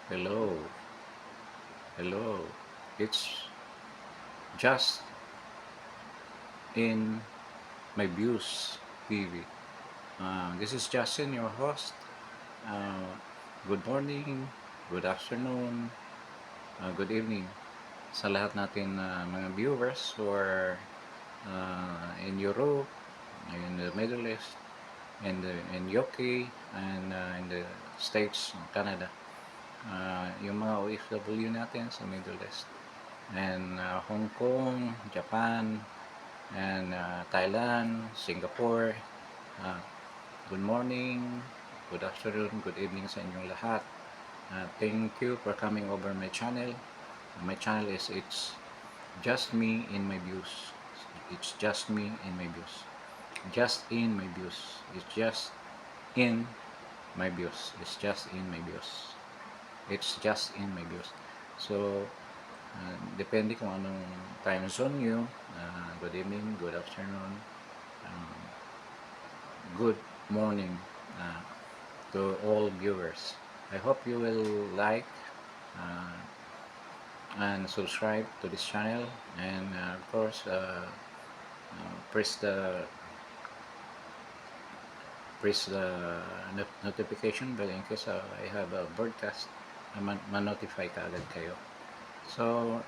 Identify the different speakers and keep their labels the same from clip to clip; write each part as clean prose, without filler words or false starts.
Speaker 1: Hello, hello. It's just in my views TV. This is Justin, your host. Uh, Good morning, good afternoon, good evening sa lahat natin mga viewers who are in Europe, in the Middle East, in UK, and in the States, Canada. Yung mga OFW natin sa Middle East. And Hong Kong, Japan, and Thailand, Singapore. Uh, Good morning, good afternoon, good evening sa inyong lahat. Thank you for coming over my channel. My channel is It's Just Me in My Views. It's just me in my views. Just in my views. It's just in my views. It's just in my views. It's just in my views. So, depende kung anong time zone nyo. Good evening, good afternoon, um, good morning to all viewers. I hope you will like uh, and subscribe to this channel, and of course press the notification bell in case I have a broadcast, ma-notify ka agad kayo. So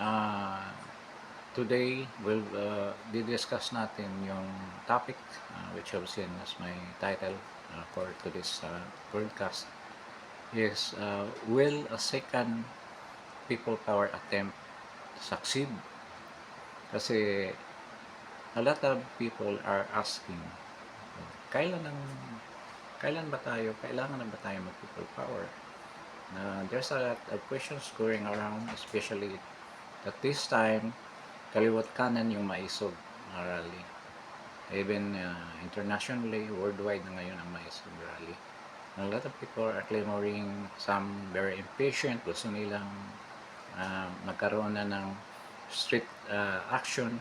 Speaker 1: uh, today we'll discuss natin yung topic which I've seen as my title for today's broadcast is will a second people power attempt succeed? Kasi a lot of people are asking, kailan ang kailan ba tayo, kailangan na ba tayo mag people power? There's a lot of questions going around, especially at this time, kaliwat kanan yung maisog rally. Even internationally, worldwide na ngayon ang maisog rally. A lot of people are clamoring, some very impatient, gusto nilang magkaroon na ng strict action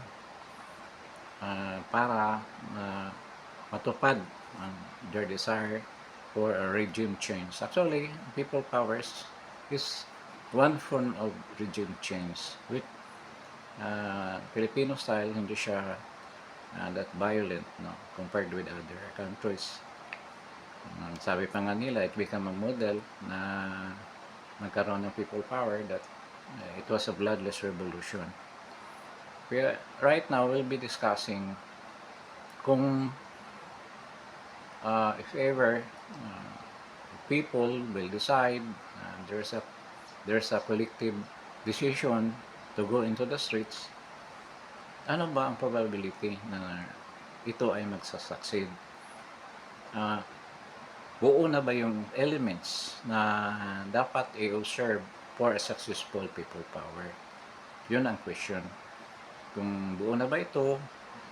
Speaker 1: para matupad their desire for a regime change. Actually, people powers is one form of regime change. With Filipino style, hindi siya that violent, no, compared with other countries. Sabi pa nga nila, it became a model na nagkaroon ng people power that it was a bloodless revolution. Right now, we'll be discussing kung if ever people will decide there's a collective decision to go into the streets, ano ba ang probability na ito ay magsasucceed? Buo na ba yung elements na dapat i-observe for a successful people power? Yun ang question. Kung buo na ba ito,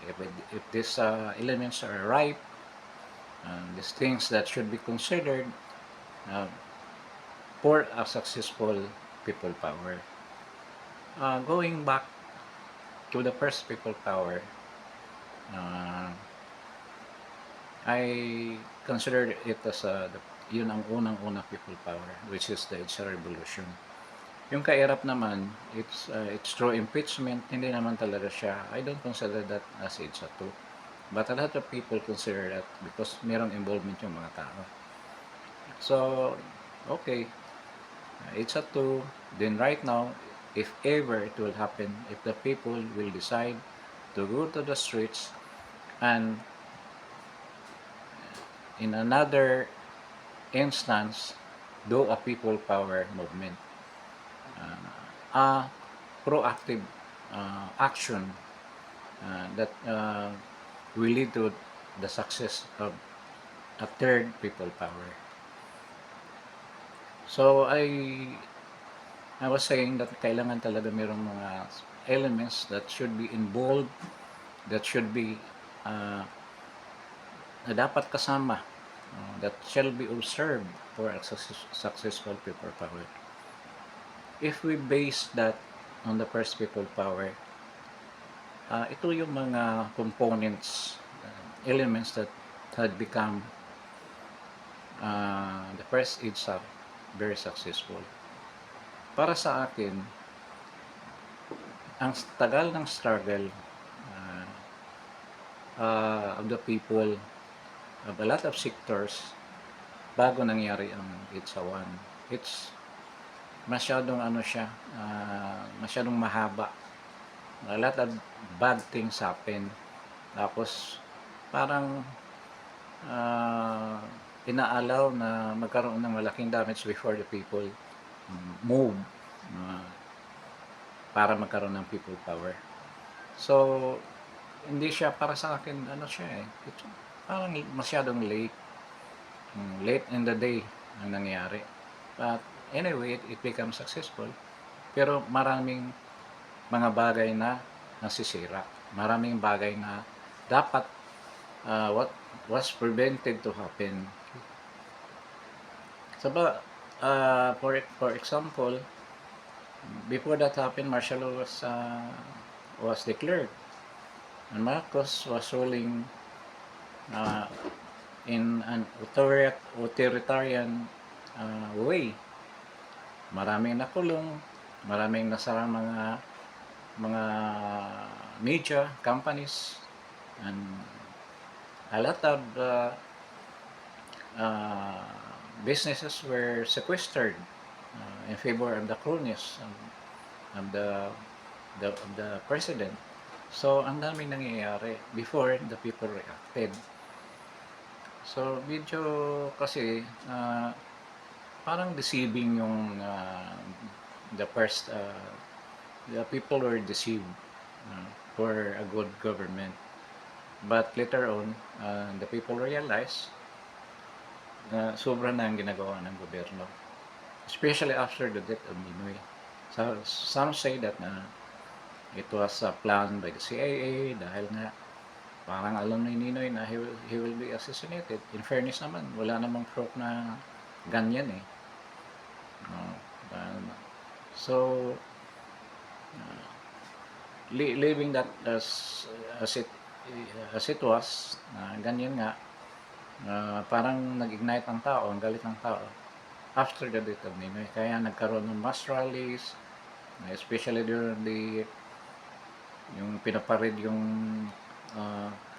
Speaker 1: if these elements are ripe, these things that should be considered for a successful people power. Going back to the first people power, I consider it as yun ang unang-unang people power, which is the EDSA Revolution. Yung kairap naman, it's through impeachment, hindi naman talaga siya, I don't consider that as EDSA 2. But a lot of people consider that because merong involvement yung mga tao. So, okay, EDSA 2, then right now, if ever it will happen, if the people will decide to go to the streets and in another instance do a people power movement, a proactive action that will lead to the success of a third people power. So I was saying that kailangan talaga mayroong mga elements that should be involved, that should be na dapat kasama, that shall be observed for a successful people power. If we base that on the first people power, ito yung mga components, elements that had become the first EDSA very successful. Para sa akin, ang tagal ng struggle uh, of the people of a lot of sectors bago nangyari ang It's a One. It's masyadong ano siya, masyadong mahaba. A lot of bad things happen. Tapos parang uh, inaalaw na magkaroon ng malaking damage before the people move uh, para magkaroon ng people power. So, hindi siya para sa akin, ano siya eh, ito, parang masyadong late. Late in the day ang nangyari. But anyway, it becomes successful. Pero maraming mga bagay na nasisira. Maraming bagay na dapat what was prevented to happen. So, for example, before that happened, martial law was declared, and Marcos was ruling in an authoritarian way. Maraming nakulong, maraming nasarang mga media companies, and a lot of businesses were sequestered in favor of the cronies of the president. So, ang daming nangyayari before the people reacted. So, medyo kasi parang deceiving yung the people were deceived for a good government. But later on, the people realized na sobra na ang ginagawa ng gobyerno. Especially after the death of Ninoy. So, some say that it was a plan by the CIA dahil nga parang alam ni Ninoy na he will be assassinated. In fairness naman, wala namang proof na ganyan eh. So, leaving that as it was, ganyan nga, parang nag-ignite ang tao, ang galit ng tao after the death of Ninoy. Kaya nagkaroon ng mass rallies, especially during yung pinaparid yung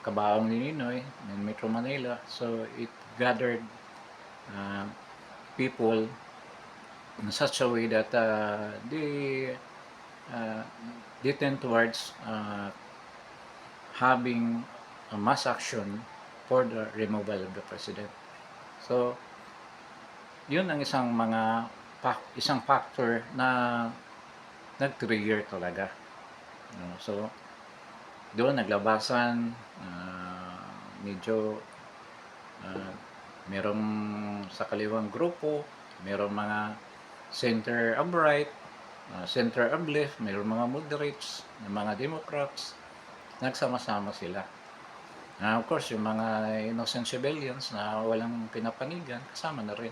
Speaker 1: kabaong ni Ninoy in Metro Manila. So it gathered people in such a way that they tend towards having a mass action for the removal of the president. So yun ang isang factor na nag-trigger talaga. So doon naglabasan, medyo merong sa kaliwang grupo, merong mga center of right, center of left, merong mga moderates, mga Democrats, nagsama-sama sila. Of course, yung mga innocent civilians na walang pinapanigan, kasama na rin.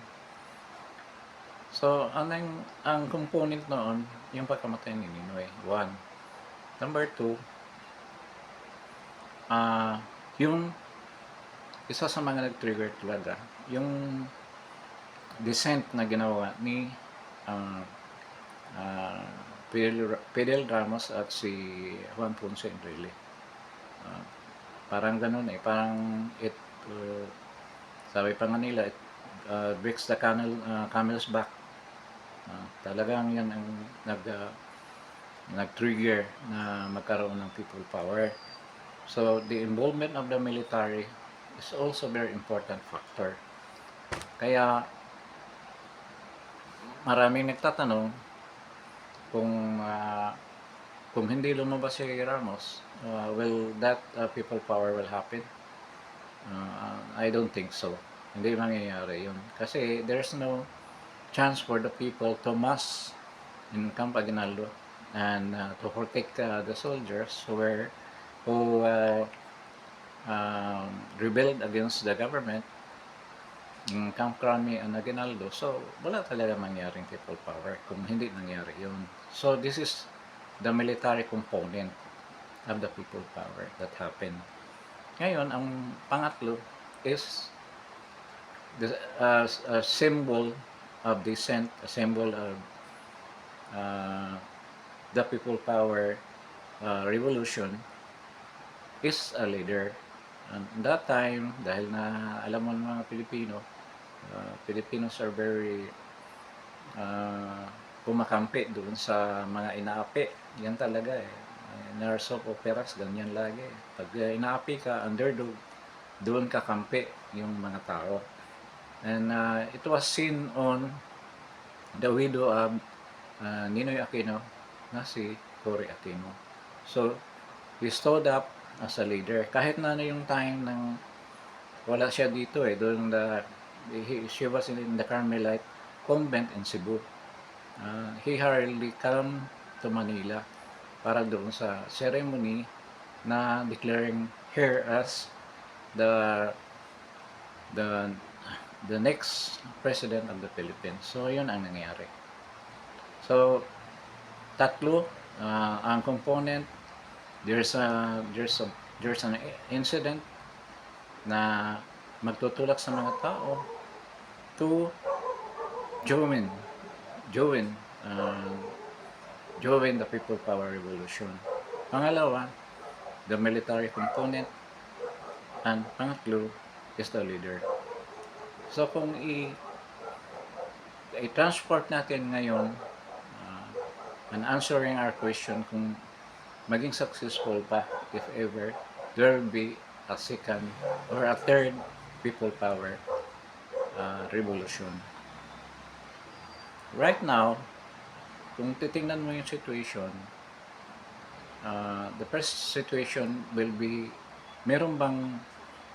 Speaker 1: So, ang component noon, yung pagkamatay ni Ninoy, 1. Number 2, yung isa sa mga nag-trigger talaga, yung dissent na ginawa ni Fidel Ramos at si Juan Ponce Enrile. Parang ganun eh, parang sabi pa nga nila, it breaks the camel's back. Talagang yan ang nag-trigger na magkaroon ng people power. So, the involvement of the military is also very important factor. Kaya, maraming nagtatanong kung hindi lumabas si Ramos, will that people power will happen? I don't think so. Hindi mangyayari yun. Kasi there's no chance for the people to mass in Camp Aguinaldo and to protect the soldiers who rebelled against the government in Camp Crame and Aguinaldo. So, wala talaga mangyaring people power kung hindi nangyari yun. So, this is the military component of the people power that happened. Ngayon, ang pangatlo is the symbol of dissent, a symbol of uh, the people power revolution, is a leader. And that time, dahil na alam mo ng mga Pilipino, Filipinos are very kumakampi doon sa mga inaapi. Yan talaga eh. Nurse of operas, ganyan lagi. Pag inaapi ka, underdog, doon kakampi yung mga tao. And it was seen on the widow of Ninoy Aquino na si Cory Aquino. So, he stood up as a leader. Kahit na yung time ng wala siya dito eh, doon she was in the Carmelite convent in Cebu. He hurriedly come to Manila para doon sa ceremony na declaring her as the the the next president of the Philippines. So, yun ang nangyari. So, tatlo ang component. There's an incident na magtutulak sa mga tao to join the people power revolution. Pangalawa, the military component, and pangatlo is the leader. So kung i-transport natin ngayon and answering our question kung maging successful pa, if ever, there will be a second or a third people power revolution. Right now, kung titingnan mo yung situation, the first situation will be, meron bang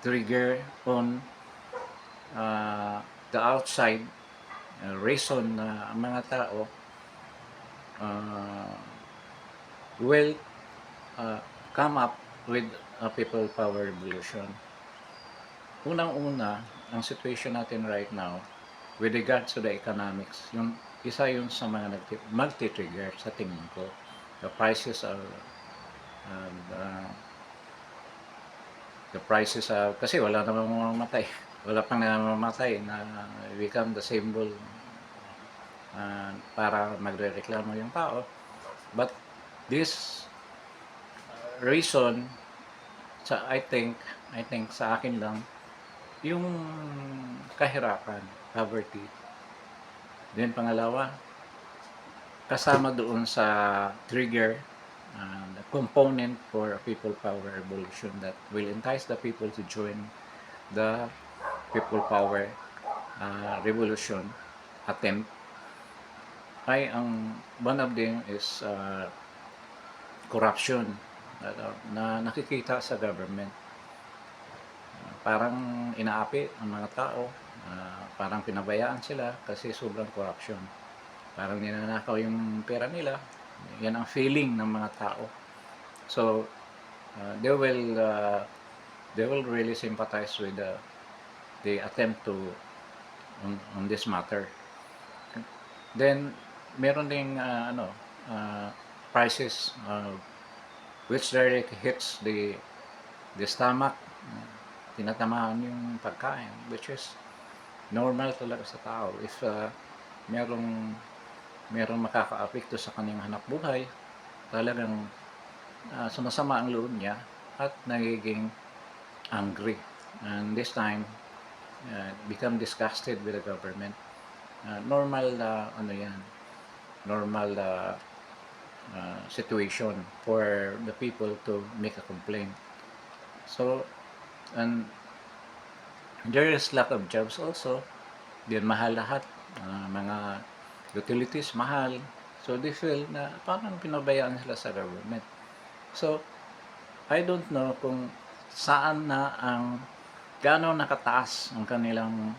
Speaker 1: trigger on the outside reason na ang mga tao will come up with a people power revolution. Unang-una, ang situation natin right now with regards to the economics, yung isa yun sa mga multi-trigger sa tingin ko. The prices are kasi wala namang mamamatay. Wala pang namamatay na become the symbol para magre-reklamo yung tao. But this reason, I think sa akin lang, yung kahirapan, poverty. Then pangalawa, kasama doon sa trigger, the component for a people power revolution that will entice the people to join the people power revolution attempt, ay one of them is corruption na nakikita sa government. Parang inaapi ang mga tao, parang pinabayaan sila kasi sobrang corruption. Parang ninanakaw yung pera nila. Yan ang feeling ng mga tao. So, they will really sympathize with the attempt to on this matter. Then, meron ding prices which directly hits the stomach. Tinatamaan yung pagkain, which is normal talaga sa tao. If merong makaka-apekto sa kanyang hanap buhay, talagang sumasama ang loob niya at nagiging angry. And this time, become disgusted with the government. Normal situation for the people to make a complaint. So, and there is lack of jobs also. Then mahal lahat, mga utilities mahal. So they feel na parang pinabayaan sila sa government. So I don't know kung saan na gaano nakataas ang kanilang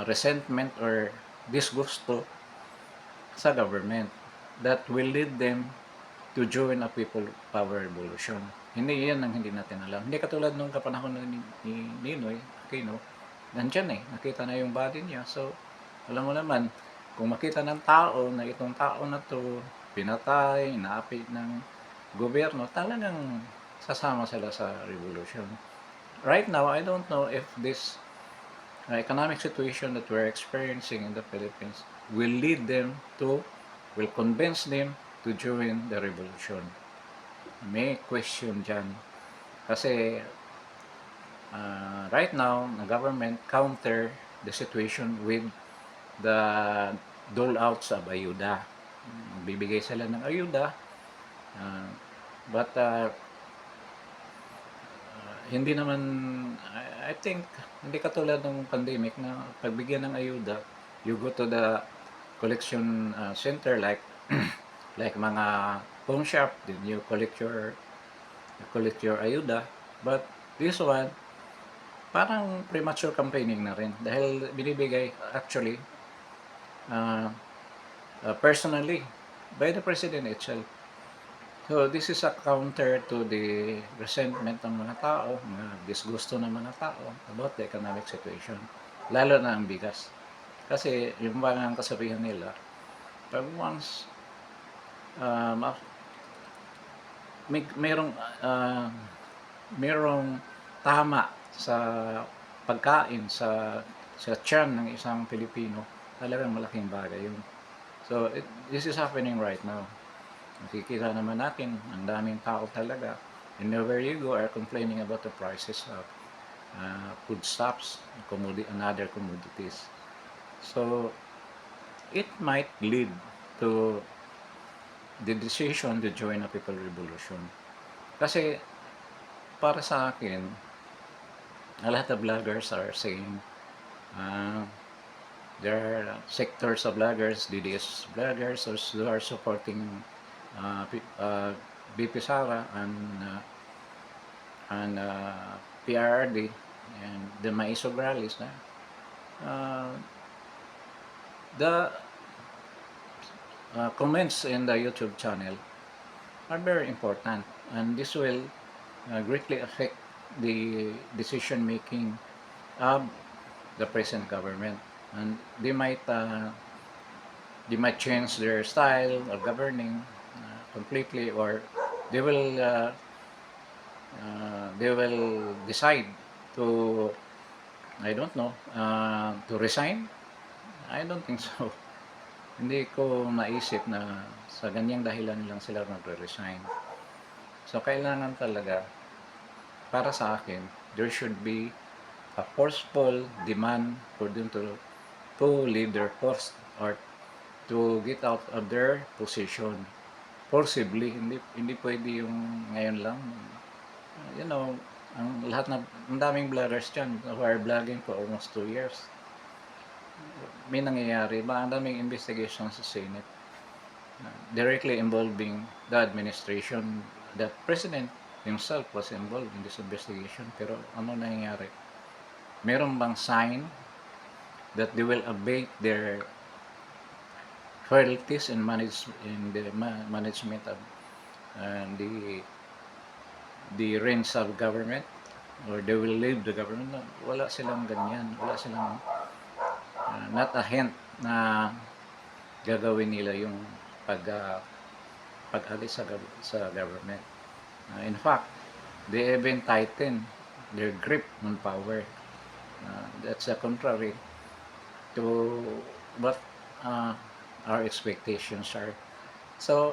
Speaker 1: resentment or disgusto sa government that will lead them to join a people power revolution. Hindi yan ang hindi natin alam. Hindi katulad nung kapanahon ni Ninoy Aquino, nandyan nakita na yung body niya. So, alam mo naman, kung makita ng tao na itong tao na to pinatay, naapit ng gobyerno, talagang sasama sila sa revolution. Right now, I don't know if this economic situation that we're experiencing in the Philippines will lead them to, will convince them to join the revolution. May question dyan. Kasi right now, the government counter the situation with the dole-outs of ayuda. Bibigay sila ng ayuda, uh, but hindi naman, I think, hindi katulad ng pandemic na pagbigyan ng ayuda, you go to the collection center like like mga pawn shop, then you collect your ayuda. But this one, parang premature campaigning na rin dahil binibigay actually uh, personally by the president itself. So this is a counter to the resentment ng mga tao, mga disgusto ng mga tao about the economic situation, lalo na ang bigas. Kasi yung mga kasabihan nila, pag once merong merong tama sa pagkain sa tiyan ng isang Pilipino, talagang malaking bagay yun. So this is happening right now. Nakikita naman natin, ang daming tao talaga, and wherever you go are complaining about the prices of foodstuffs and other commodities. So it might lead to the decision to join a people revolution. Kasi para sa akin, a lot of vloggers are saying there are sectors of vloggers, DDS vloggers who are supporting BP Sara and PRRD and the Maisog rallies na the comments in the YouTube channel are very important, and this will greatly affect the decision making of the present government, and they might change their style of governing completely, or they will decide to, I don't know, to resign. I don't think so. Hindi ko maisip na sa ganyang dahilan lang sila magre-resign. So kailangan talaga, para sa akin, there should be a forceful demand for them to leave their post or to get out of their position forcibly. Hindi pwede yung ngayon lang. You know, ang daming vloggers dyan who are vlogging for almost 2 years. May nangyayari ba? Ang daming investigation sa Senate directly involving the administration. The president himself was involved in this investigation. Pero ano nangyayari? Meron bang sign that they will abate their frailties in the management of the reins of government, or they will leave the government? Wala silang ganyan. Wala silang not a hint na gagawin nila yung pag-alis sa government. In fact, they even tighten their grip on power. That's contrary to what our expectations are. So,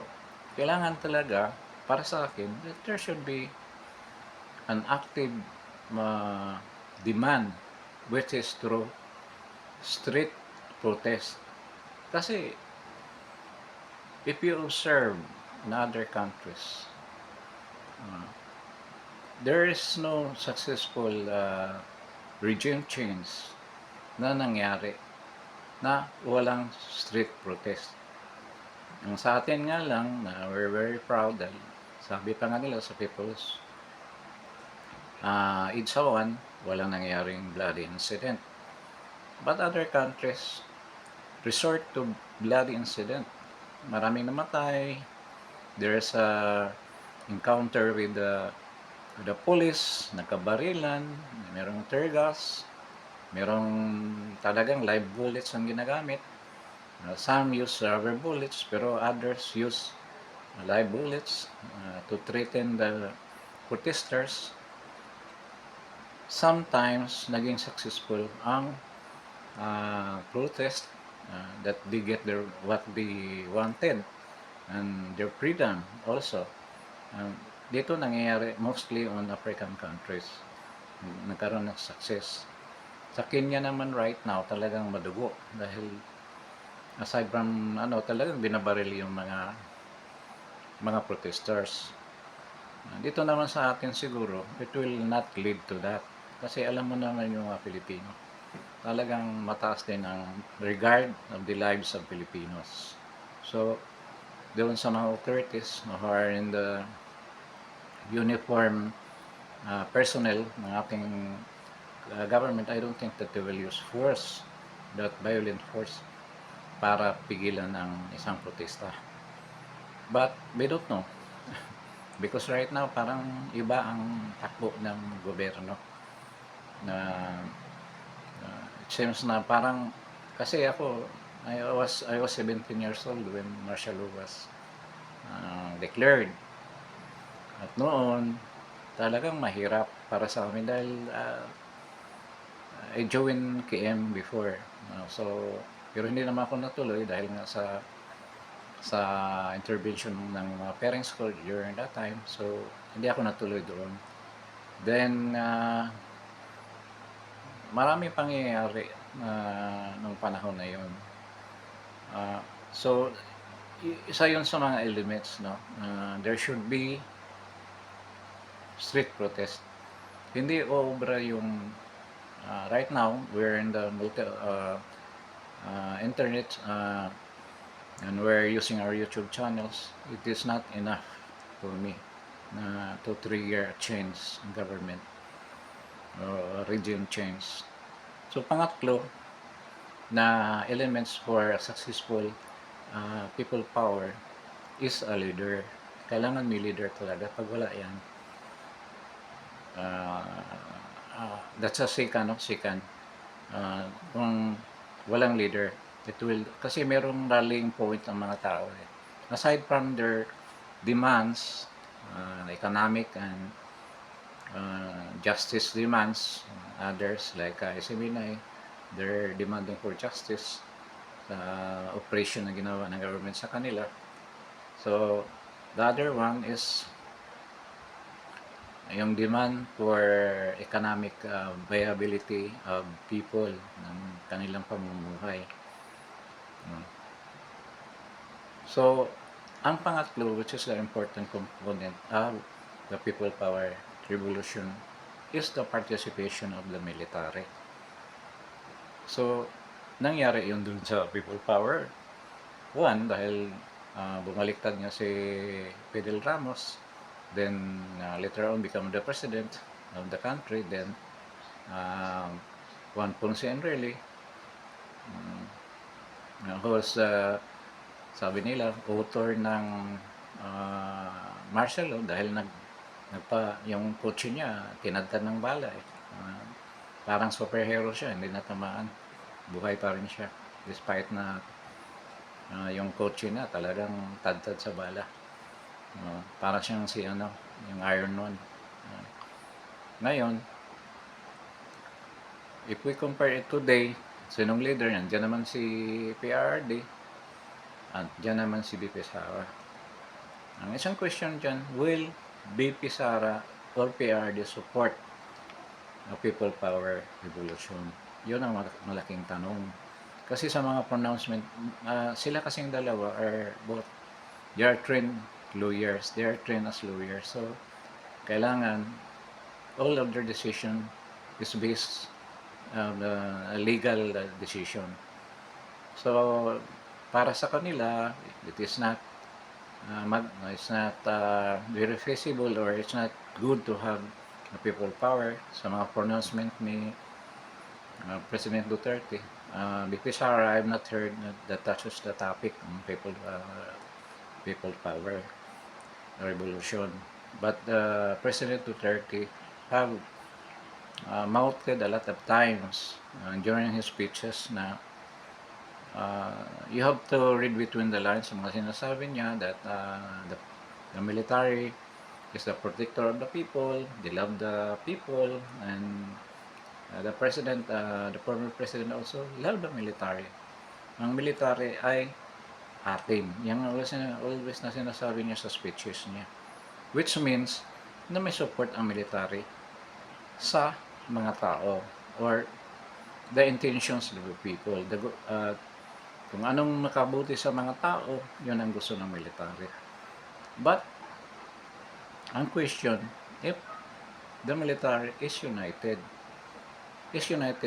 Speaker 1: kailangan talaga, para sa akin, that there should be an active demand, which is through street protest. Kasi, if you observe in other countries, there is no successful regime change na nangyari na walang street protest. Ang sa atin nga lang, na we're very proud dahil sabi pa nga nila sa People's Idsawan, walang nangyaring bloody incident. But other countries resort to bloody incident. Maraming namatay. There's a encounter with the police, nagkabarilan, merong tear gas, merong talagang live bullets ang ginagamit. Some use rubber bullets, pero others use live bullets to threaten the protesters. sometimes naging successful ang protest, that they get what they wanted and their freedom also. Dito nangyayari mostly on African countries. Nagkaroon ng success. Sa Kenya naman right now talagang madugo dahil aside from talagang binabaril yung mga protesters. Dito naman sa atin siguro, it will not lead to that. Kasi alam mo naman yung mga Pilipino, talagang mataas din ang regard of the lives of Filipinos. So, doon sa mga authorities who are in the uniform personnel ng ating government, I don't think that they will use force, that violent force, para pigilan ang isang protesta. But we don't know. Because right now, parang iba ang takbo ng gobyerno. Na it seems na parang, kasi ako, I was 17 years old when martial law was declared. At noon, talagang mahirap para sa amin dahil I joined KM before. Pero hindi naman ako natuloy dahil nga sa intervention ng mga parents ko during that time. So, hindi ako natuloy doon. Then, maraming pangyayari nung panahon na yun. So, isa yun sa mga elements, no? There should be street protest. Hindi obra yung right now, we're in the internet, and we're using our YouTube channels. It is not enough for me to trigger a change in government or regime change. So pangatlo na elements for a successful people power is a leader. Kailangan may leader talaga. Pag wala yan, that's a second. Kung walang leader, it will, kasi merong rallying point ng mga tao eh. Aside from their demands, economic and justice demands, others like SMNI, they're demanding for justice sa operation na ginawa ng government sa kanila. So, the other one is yung demand for economic viability of people ng kanilang pamumuhay. So, ang pangatlo, which is the important component of the people power revolution, is the participation of the military. So, nangyari yun dun sa people power. One, dahil bumaliktad nga si Fidel Ramos, then later on become the president of the country, then Juan Ponce Enrile, who was sabi nila author ng martial law dahil yung kotse niya tinadtad ng bala eh. Parang superhero siya, hindi natamaan, buhay pa rin siya despite na yung kotse niya talagang tadtad sa bala. Para siyang yung Iron Man. Ngayon, if we compare it today, sinong leader yan? Diyan naman si PRRD at diyan naman si BP Sara. Ang isang question dyan, will BP Sara or PRRD support a people power revolution? Yun ang malaking tanong. Kasi sa mga pronouncement, sila kasing dalawa are both, they are trained lawyers. They are trained as lawyers. So, kailangan all of their decision is based on a legal decision. So, para sa kanila, it is not very feasible or it's not good to have a people power. Sa mga pronouncement ni President Duterte, BP Sara, I have not heard that touches the topic on people power revolution. But President Duterte have mouthed a lot of times during his speeches na you have to read between the lines. Mga sinasabi niya that the military is the protector of the people. They love the people, and the former president also love the military. Ang military ay atin. Yan always na sinasabi niya sa speeches niya. Which means na may support ang military sa mga tao or the intentions of the people. Kung anong makabuti sa mga tao, yun ang gusto ng military. But, ang question, if the military is united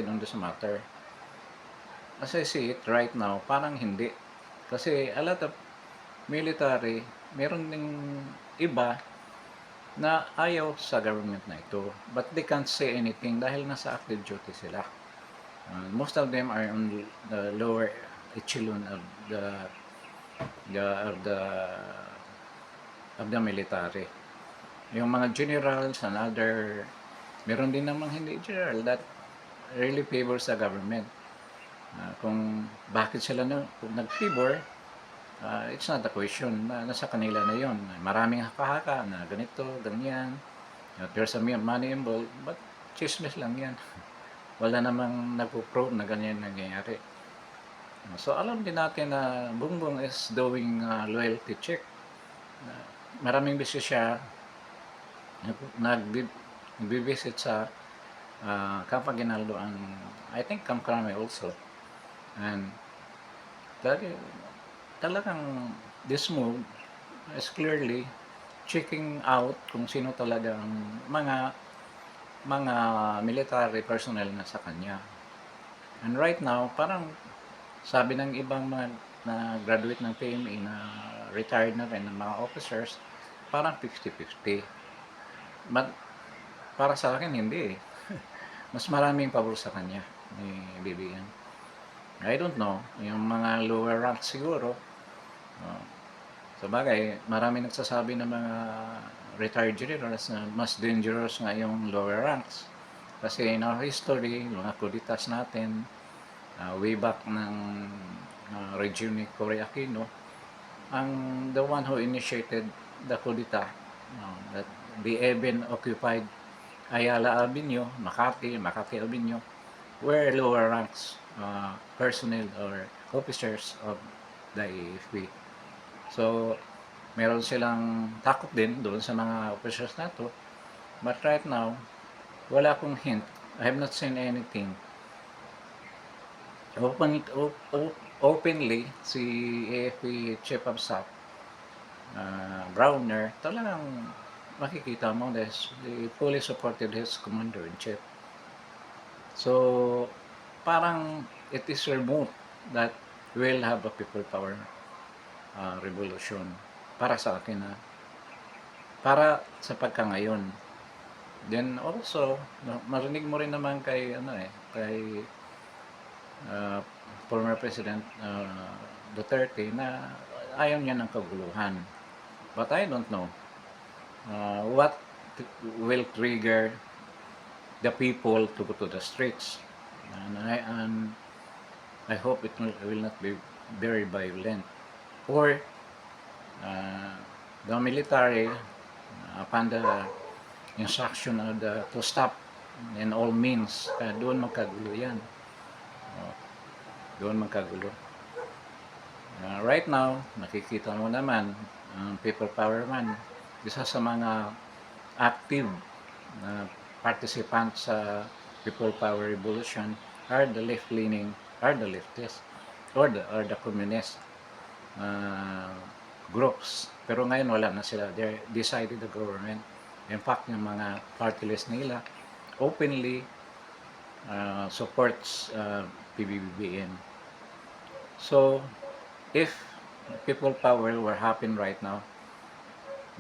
Speaker 1: on this matter, as I see it right now, parang hindi. Kasi a lot of military, meron ding iba na ayaw sa government na ito. But they can't say anything dahil nasa active duty sila. Most of them are on the lower echelon of the of the military. Yung mga generals and other, meron din namang hindi general that really favors the government. Kung bakit sila kung nag-favor, it's not a question, nasa kanila na yon. Maraming haka-haka na ganito, ganyan. There's a money involved, but chismis lang yan. Wala namang nagpo-prove na ganyan nangyayari. So alam din natin na Bongbong is doing loyalty check. Maraming beses siya nagbibisit sa Camp Aguinaldo and I think Camp Crame also. And talagang this move is clearly checking out kung sino talaga ang mga military personnel na sa kanya. And right now, parang sabi ng ibang mga na graduate ng PMA na retired na rin ng mga officers, parang 50-50. But para sa akin, hindi eh. Mas maraming pabor sa kanya ni BBM. I don't know, yung mga lower rank siguro, sa bagay, marami nagsasabi ng mga retired generals na mas dangerous nga yung lower ranks. Kasi in our history, mga kuditas natin, way back ng regime ni Cory Aquino, the one who initiated the kudita, that they even occupied Ayala Avenue, Makati Avenue, were lower ranks personnel or officers of the AFP. So, meron silang takot din doon sa mga officers na to. But right now, wala akong hint. I have not seen anything. Openly, si AFP Chief of Staff, Browner, talagang makikita mo that they fully supported his commander-in-chief. So, parang it is remote that we'll have a people power revolution para sa akin para sa pagkangayon. Then also, marinig mo rin naman kay former President Duterte na ayaw niya ng kaguluhan. But I don't know what will trigger the people to go to the streets. And I hope it will not be very violent. Or the military, upon the instruction of to stop in all means, doon magkagulo yan. Doon magkagulo. Right now, nakikita mo naman, people power man, isa sa mga active participants sa people power revolution are the left-leaning, are the leftists, or the communist groups. Pero ngayon wala na sila. They decided the government. In fact, yung mga party list nila openly supports PBBM. So, if people power were happen right now,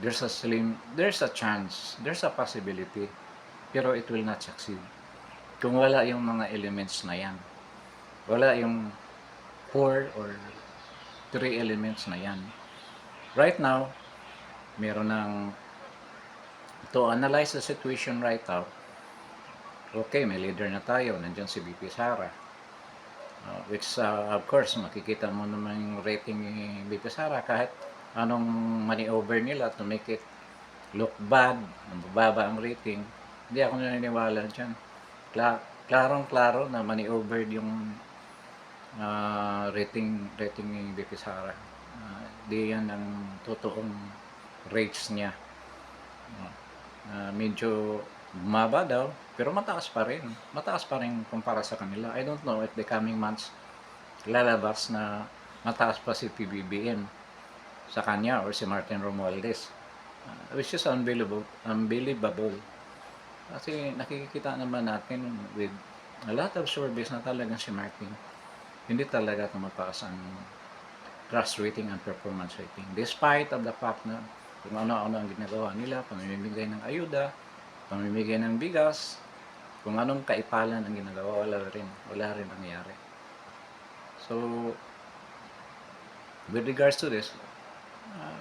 Speaker 1: there's a chance, there's a possibility, pero it will not succeed. Kung wala yung mga elements na yan, wala yung 4 or 3 elements na yan. Right now, meron ng to analyze the situation right now. Okay, may leader na tayo, nandiyan si BP Sara. Which of course, makikita mo naman yung rating ni BP Sara kahit anong maneuver nila to make it look bad, mababa ang rating. Hindi ako naniniwala dyan. Klarong-klaro na money-over yung rating ni BP Sara. Di yan ang totoong rates niya. Medyo bumaba daw, pero mataas pa rin. Mataas pa rin kumpara sa kanila. I don't know if the coming months lalabas na mataas pa si PBBM sa kanya or si Martin Romualdez. Which is unbelievable. Kasi nakikita naman natin with a lot of surveys na talagang si Martin hindi talaga tumataas ang trust rating and performance rating. Despite of the fact na kung ano-ano ang ginagawa nila, pamimigay ng ayuda, pamimigay ng bigas, kung anong kaipalan ang ginagawa, wala rin nangyayari. So, with regards to this,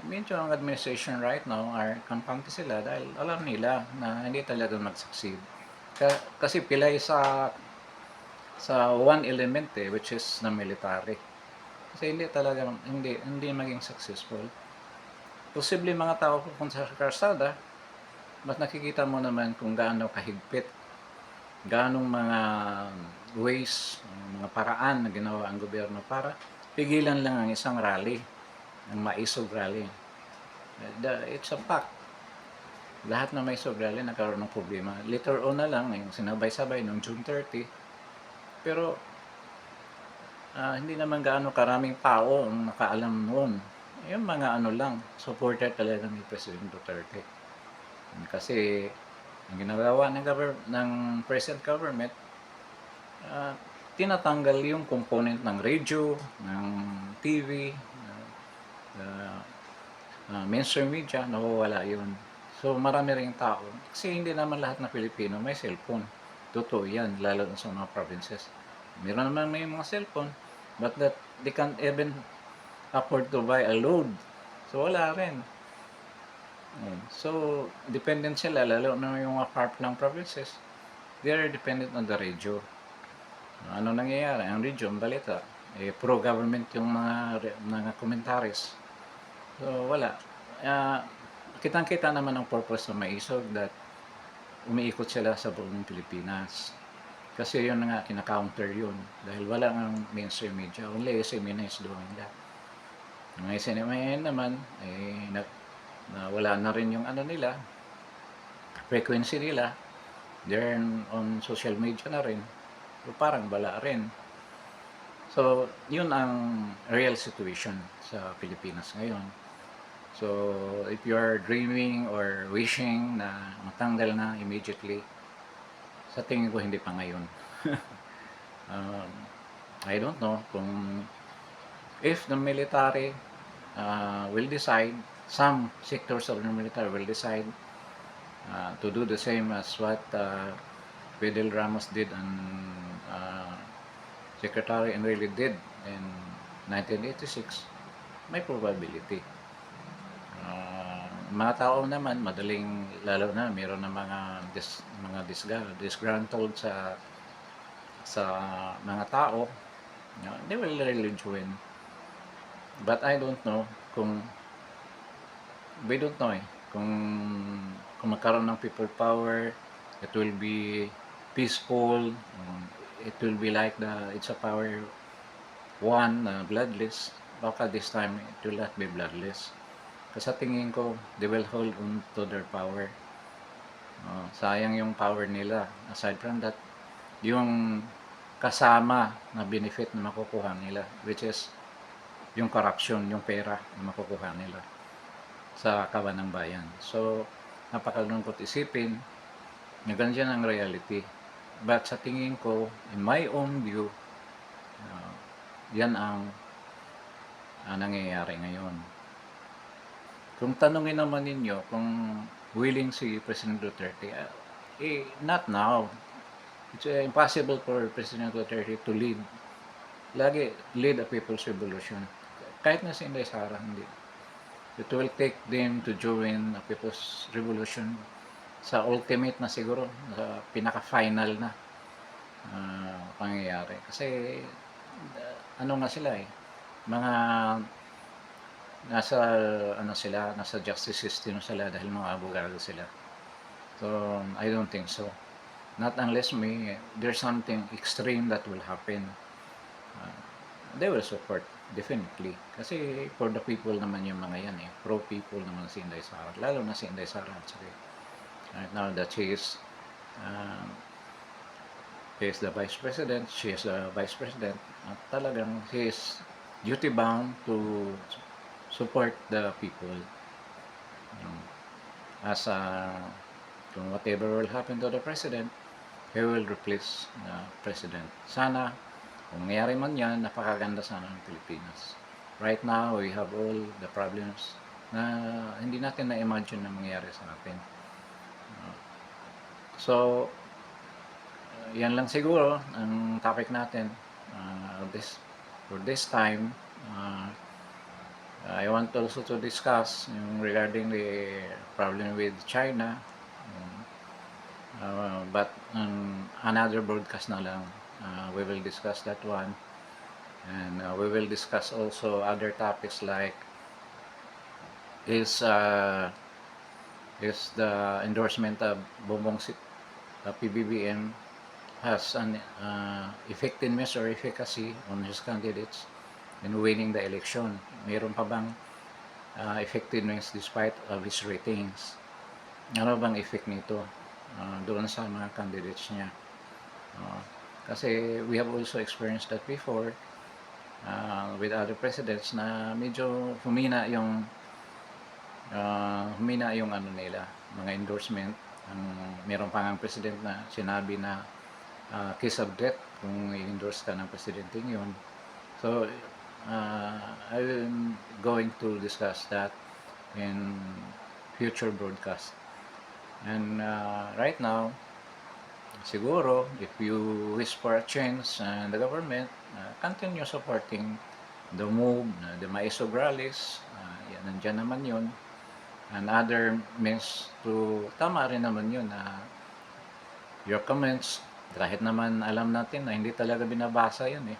Speaker 1: medyo ang administration right now are kampante sila dahil alam nila na hindi talaga mag-succeed. Kasi pilay sa one element which is na military. Kasi hindi maging successful. Posible mga tao pupunta sa karsada, mas nakikita mo naman kung gaano kahigpit, gaano mga ways, mga paraan na ginawa ang gobyerno para pigilan lang ang isang rally, ang maisog rally. It's a fact. Lahat na maisog rally nagkaroon ng problema. Later on na lang, yung sinabay-sabay noong June 30, pero hindi naman gaano karaming tao ang nakaalam noon. Yung mga ano lang, supporter talaga ni President Duterte. Kasi ang ginagawa ng present government, tinatanggal yung component ng radio, ng TV, mainstream media, nawawala yun. So marami ring tao. Kasi hindi naman lahat na Pilipino may cellphone. Totoo yan, lalo sa mga provinces. Meron naman may mga cellphone, but that they can't even afford to buy a load. So wala rin. So dependent sila, lalo na yung mga far-flung provinces, they are dependent on the radio. Ano nangyayari? Ang radio, ang balita, pro-government yung mga commentaries. So wala. Kitang-kita naman ang purpose ng maisog that umiikot sila sa buong Pilipinas. Kasi yun nga, kina-counter yun. Dahil wala ang mainstream media. Only SME is doing that. Ang SME naman, wala na rin yung ano nila, frequency nila. They're on social media na rin. So parang wala rin. So, yun ang real situation sa Pilipinas ngayon. So, if you are dreaming or wishing na matanggal na immediately, sa tingin ko hindi pa ngayon. I don't know kung if the military will decide, some sectors of the military will decide to do the same as what Fidel Ramos did and Secretary Enrile did in 1986, may probability. Mga tao naman, madaling, lalo na, meron na mga disgruntled sa mga tao, they will really join. But I don't know we don't know kung magkaroon ng people power, it will be peaceful, it will be like it's a power one, bloodless. Baka this time it will not be bloodless. Kasi sa tingin ko, they will hold on to their power. Sayang yung power nila. Aside from that, yung kasama na benefit na makukuha nila, which is yung corruption, yung pera na makukuha nila sa kawan ng bayan. So, napakalungkot isipin na ganyan ang reality. But sa tingin ko, in my own view, yan ang nangyayari ngayon. Kung tanungin naman ninyo kung willing si President Duterte, not now. It's impossible for President Duterte to lead a people's revolution. Kahit na si Inday Sara, hindi. It will take them to join a people's revolution sa ultimate na siguro, sa pinaka-final na pangyayari. Kasi ano nga sila mga nasa ano sila, nasa justice system sila dahil mga abogado sila. So, I don't think so. Not unless there's something extreme that will happen. They will support, definitely. Kasi for the people naman yung mga yan eh. Pro people naman si Inday Sara. Lalo na si Inday Sara. Right now that um, she is the vice president, she is the vice president, at talagang she is duty bound to support the people. As kung whatever will happen to the president, he will replace the president. Sana, kung nangyari man yan, napakaganda sana ng Pilipinas. Right now, we have all the problems na hindi natin na-imagine na mangyari sa atin. So, yan lang siguro ang topic natin for this time. I want also to discuss regarding the problem with China, but another broadcast na lang, we will discuss that one, and we will discuss also other topics like is the endorsement of Bongbong PBBM has an effectiveness or efficacy on his candidates in winning the election. Mayroon pa bang effectiveness despite of his ratings? Ano bang effect nito doon sa mga candidates niya? Kasi we have also experienced that before with other presidents na medyo humina yung ano nila, mga endorsement. Meron pa nga president na sinabi na case of death kung i-endorse ka ng presidente yun. So, I'm going to discuss that in future broadcast. And right now, siguro, if you wish for a change in the government, continue supporting the move, the Maisog rallies, yan, nandyan naman yun. And other means to, tama rin naman yun, your comments, kahit naman alam natin na hindi talaga binabasa yan eh,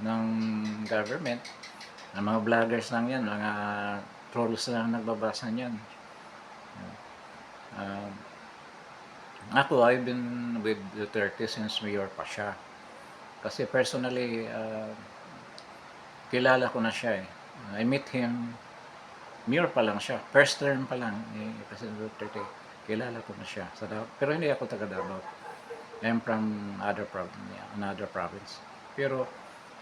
Speaker 1: ng government. Ang mga vloggers lang yan, mga trolls lang nagbabasa niyan. Ako, I've been with Duterte since mayor pa siya. Kasi personally, kilala ko na siya eh. I met him, mayor pa lang siya. First term pa lang ni President Duterte. Kilala ko na siya. Pero hindi ako taga Davao. I'm from another province. Pero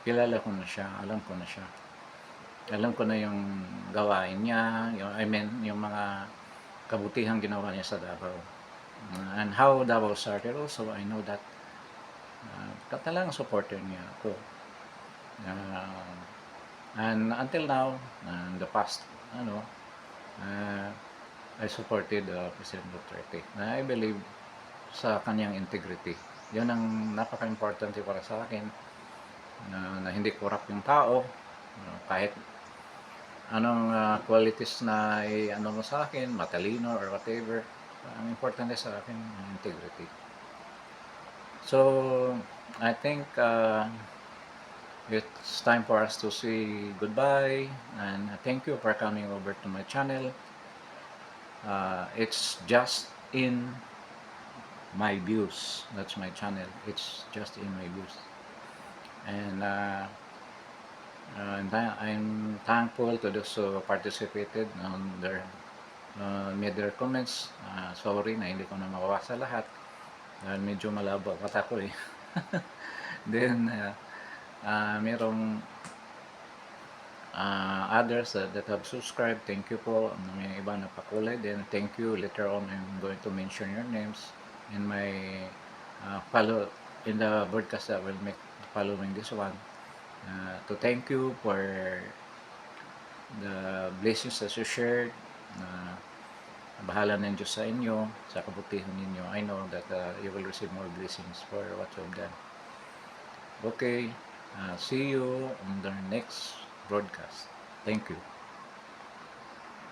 Speaker 1: kilala ko na siya, alam ko na siya. Alam ko na yung gawain niya, yung mga kabutihang ginawa niya sa Davao. And how Davao started also, I know that talagang supporter niya ako. And until now, in the past, I supported President Duterte. I believe sa kanyang integrity. Yun ang napaka-importante para sa akin, na hindi corrupt yung tao, kahit anong qualities na ano mo sa akin, matalino or whatever, ang importante sa akin ang integrity. So, I think it's time for us to say goodbye, and thank you for coming over to my channel. It's just in my views. That's my channel. It's just in my views. And I'm thankful to those who participated on made their comments. Sorry na hindi ko na mababasa lahat dahil medyo malabo kata ko eh. Then merong others that have subscribed, thank you po. May iba na pakulay, then thank you. Later on I'm going to mention your names in my in the broadcast that will make following this one, to thank you for the blessings that you shared. Bahala ng Diyos sa inyo, sa kabutihan ninyo. I know that you will receive more blessings for what you have done. Okay, see you on the next broadcast. Thank you.